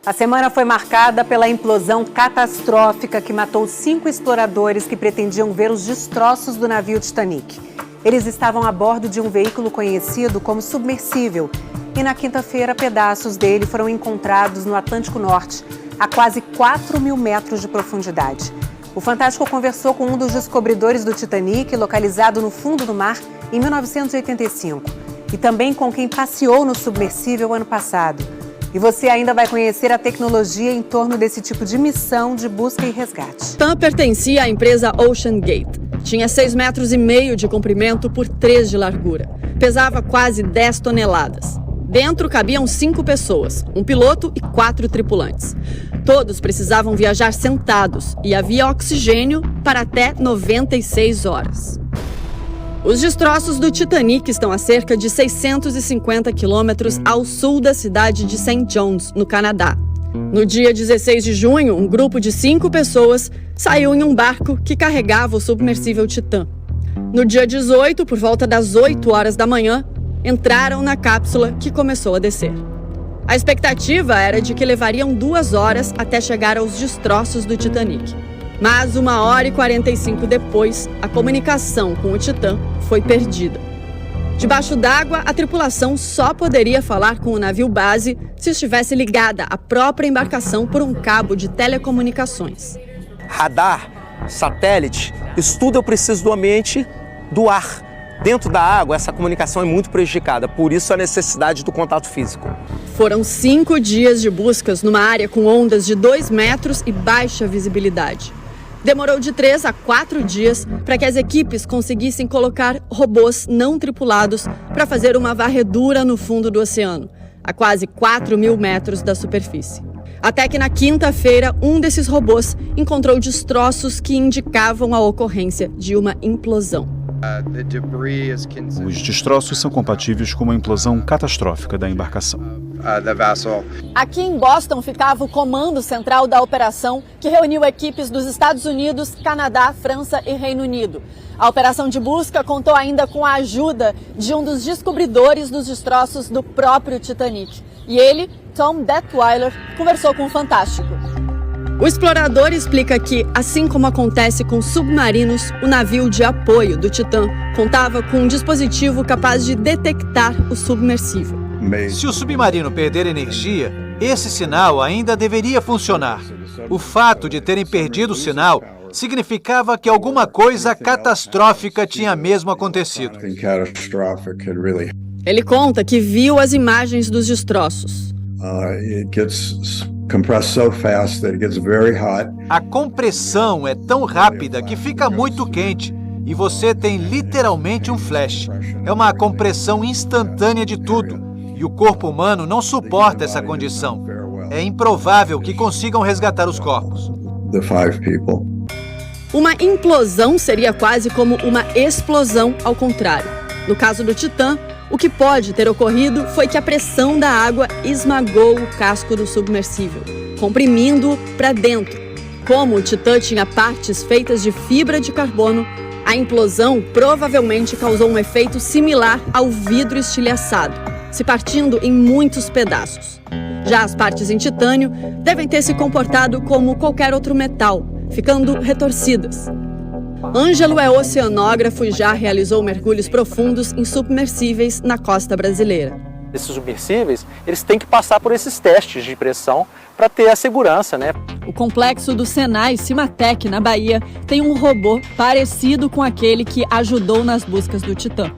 A semana foi marcada pela implosão catastrófica que matou 5 exploradores que pretendiam ver os destroços do navio Titanic. Eles estavam a bordo de um veículo conhecido como submersível e na quinta-feira pedaços dele foram encontrados no Atlântico Norte, a quase 4.000 metros de profundidade. O Fantástico conversou com um dos descobridores do Titanic, localizado no fundo do mar em 1985, e também com quem passeou no submersível ano passado. E você ainda vai conhecer a tecnologia em torno desse tipo de missão de busca e resgate. Titan pertencia à empresa Ocean Gate. Tinha 6,5 metros de comprimento por 3 de largura. Pesava quase 10 toneladas. Dentro cabiam 5 pessoas, um piloto e 4 tripulantes. Todos precisavam viajar sentados e havia oxigênio para até 96 horas. Os destroços do Titanic estão a cerca de 650 quilômetros ao sul da cidade de St. John's, no Canadá. No dia 16 de junho, um grupo de 5 pessoas saiu em um barco que carregava o submersível Titan. No dia 18, por volta das 8 horas da manhã, entraram na cápsula que começou a descer. A expectativa era de que levariam 2 horas até chegar aos destroços do Titanic. Mas 1h45 depois, a comunicação com o Titan foi perdida. Debaixo d'água, a tripulação só poderia falar com o navio base se estivesse ligada à própria embarcação por um cabo de telecomunicações. Radar, satélite, isso tudo eu preciso do ambiente do ar. Dentro da água, essa comunicação é muito prejudicada, por isso a necessidade do contato físico. Foram 5 dias de buscas numa área com ondas de 2 metros e baixa visibilidade. Demorou de 3 a 4 dias para que as equipes conseguissem colocar robôs não tripulados para fazer uma varredura no fundo do oceano, a quase 4.000 metros da superfície. Até que na quinta-feira, um desses robôs encontrou destroços que indicavam a ocorrência de uma implosão. Os destroços são compatíveis com uma implosão catastrófica da embarcação. Aqui em Boston ficava o comando central da operação, que reuniu equipes dos Estados Unidos, Canadá, França e Reino Unido. A operação de busca contou ainda com a ajuda de um dos descobridores dos destroços do próprio Titanic. E ele, Tom Detweiler, conversou com o Fantástico. O explorador explica que, assim como acontece com submarinos, o navio de apoio do Titan contava com um dispositivo capaz de detectar o submersível. Se o submarino perder energia, esse sinal ainda deveria funcionar. O fato de terem perdido o sinal significava que alguma coisa catastrófica tinha mesmo acontecido. Ele conta que viu as imagens dos destroços. A compressão é tão rápida que fica muito quente e você tem literalmente um flash. É uma compressão instantânea de tudo e o corpo humano não suporta essa condição. É improvável que consigam resgatar os corpos. Uma implosão seria quase como uma explosão ao contrário. No caso do Titan, o que pode ter ocorrido foi que a pressão da água esmagou o casco do submersível, comprimindo-o para dentro. Como o Titan tinha partes feitas de fibra de carbono, a implosão provavelmente causou um efeito similar ao vidro estilhaçado, se partindo em muitos pedaços. Já as partes em titânio devem ter se comportado como qualquer outro metal, ficando retorcidas. Ângelo é oceanógrafo e já realizou mergulhos profundos em submersíveis na costa brasileira. Esses submersíveis, eles têm que passar por esses testes de pressão para ter a segurança, né? O complexo do Senai Cimatec, na Bahia, tem um robô parecido com aquele que ajudou nas buscas do Titã.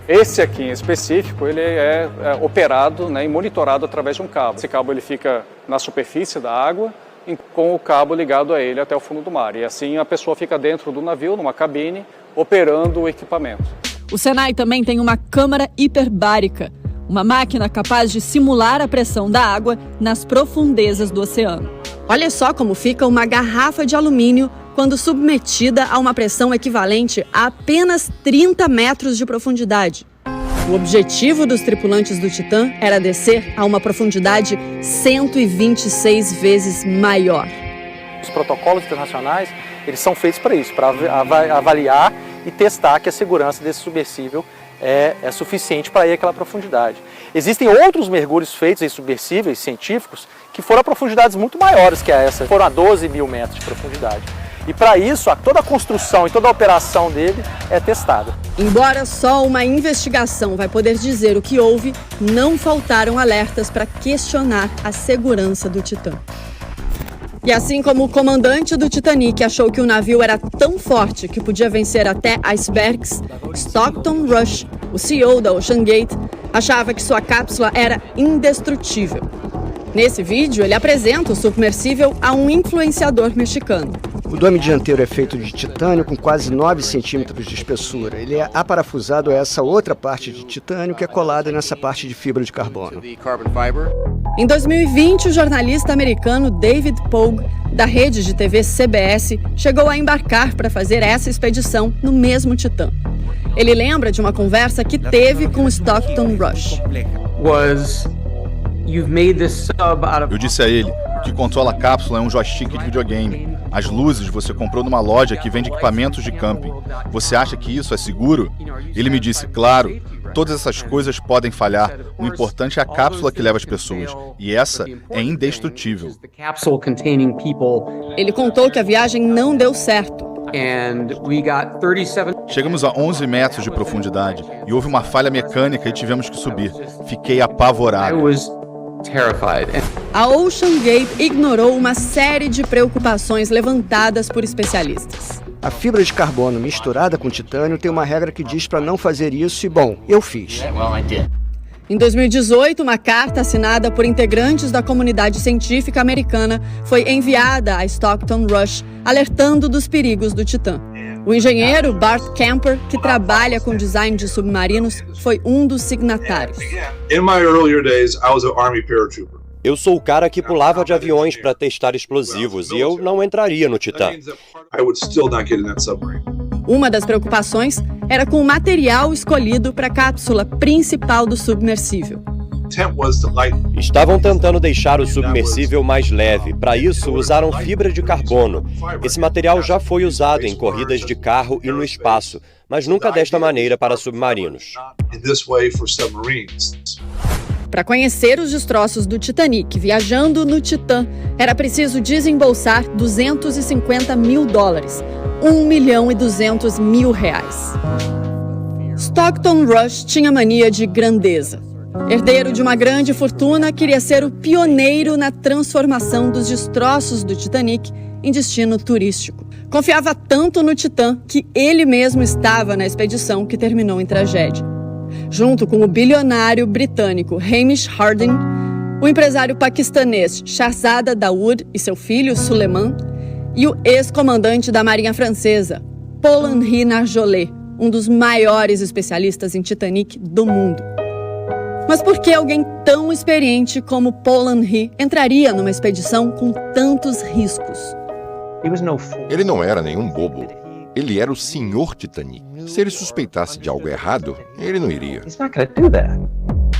Esse aqui em específico, ele é operado, né, e monitorado através de um cabo. Esse cabo ele fica na superfície da água, com o cabo ligado a ele até o fundo do mar. E assim a pessoa fica dentro do navio, numa cabine, operando o equipamento. O Senai também tem uma câmara hiperbárica, uma máquina capaz de simular a pressão da água nas profundezas do oceano. Olha só como fica uma garrafa de alumínio quando submetida a uma pressão equivalente a apenas 30 metros de profundidade. O objetivo dos tripulantes do Titã era descer a uma profundidade 126 vezes maior. Os protocolos internacionais, eles são feitos para isso, para avaliar e testar que a segurança desse submersível é suficiente para ir àquela profundidade. Existem outros mergulhos feitos em submersíveis científicos que foram a profundidades muito maiores que essa, foram a 12 mil metros de profundidade. E para isso, toda a construção e toda a operação dele é testada. Embora só uma investigação vai poder dizer o que houve, não faltaram alertas para questionar a segurança do Titã. E assim como o comandante do Titanic achou que o navio era tão forte que podia vencer até icebergs, Stockton Rush, o CEO da OceanGate, achava que sua cápsula era indestrutível. Nesse vídeo, ele apresenta o submersível a um influenciador mexicano. O dome dianteiro é feito de titânio com quase 9 centímetros de espessura. Ele é aparafusado a essa outra parte de titânio que é colada nessa parte de fibra de carbono. Em 2020, o jornalista americano David Pogue, da rede de TV CBS, chegou a embarcar para fazer essa expedição no mesmo Titã. Ele lembra de uma conversa que teve com Stockton Rush. Eu disse a ele que controla a cápsula é um joystick de videogame. As luzes você comprou numa loja que vende equipamentos de camping. Você acha que isso é seguro? Ele me disse, claro, todas essas coisas podem falhar. O importante é a cápsula que leva as pessoas. E essa é indestrutível. Ele contou que a viagem não deu certo. Chegamos a 11 metros de profundidade e houve uma falha mecânica e tivemos que subir. Fiquei apavorado. A OceanGate ignorou uma série de preocupações levantadas por especialistas. A fibra de carbono misturada com titânio tem uma regra que diz para não fazer isso e, bom, eu fiz. Em 2018, uma carta assinada por integrantes da comunidade científica americana foi enviada a Stockton Rush, alertando dos perigos do Titã. O engenheiro Bart Camper, que trabalha com design de submarinos, foi um dos signatários. Eu sou o cara que pulava de aviões para testar explosivos e eu não entraria no Titã. Uma das preocupações era com o material escolhido para a cápsula principal do submersível. Estavam tentando deixar o submersível mais leve. Para isso, usaram fibra de carbono. Esse material já foi usado em corridas de carro e no espaço, mas nunca desta maneira para submarinos. Para conhecer os destroços do Titanic viajando no Titã, era preciso desembolsar $250 mil, R$1.200.000. Stockton Rush tinha mania de grandeza. Herdeiro de uma grande fortuna, queria ser o pioneiro na transformação dos destroços do Titanic em destino turístico. Confiava tanto no Titã que ele mesmo estava na expedição que terminou em tragédia. Junto com o bilionário britânico Hamish Harding, o empresário paquistanês Shahzada Dawood e seu filho Suleiman, e o ex-comandante da Marinha Francesa, Paul-Henri Nargeolet, um dos maiores especialistas em Titanic do mundo. Mas por que alguém tão experiente como Paul-Henri entraria numa expedição com tantos riscos? Ele não era nenhum bobo. Ele era o senhor Titanic. Se ele suspeitasse de algo errado, ele não iria.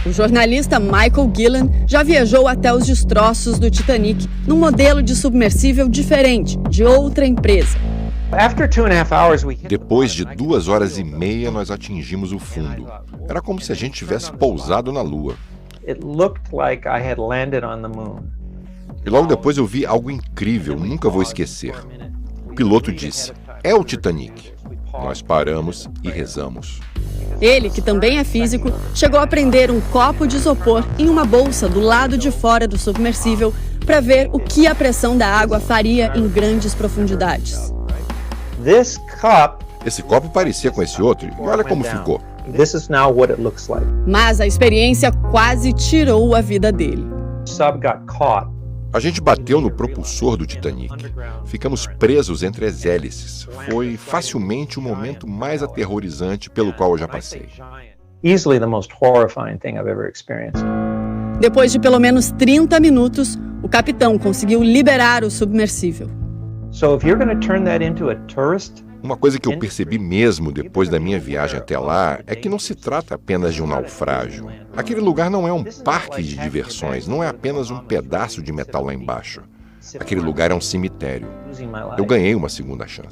O jornalista Michael Gillen já viajou até os destroços do Titanic num modelo de submersível diferente, de outra empresa. Depois de 2 horas e meia, nós atingimos o fundo. Era como se a gente tivesse pousado na Lua. E logo depois eu vi algo incrível, nunca vou esquecer. O piloto disse, é o Titanic. Nós paramos e rezamos. Ele, que também é físico, chegou a prender um copo de isopor em uma bolsa do lado de fora do submersível para ver o que a pressão da água faria em grandes profundidades. Esse copo parecia com esse outro, e olha como ficou. Mas a experiência quase tirou a vida dele. A gente bateu no propulsor do Titanic. Ficamos presos entre as hélices. Foi facilmente o momento mais aterrorizante pelo qual eu já passei. Depois de pelo menos 30 minutos, o capitão conseguiu liberar o submersível. Uma coisa que eu percebi mesmo depois da minha viagem até lá é que não se trata apenas de um naufrágio. Aquele lugar não é um parque de diversões, não é apenas um pedaço de metal lá embaixo. Aquele lugar é um cemitério. Eu ganhei uma segunda chance.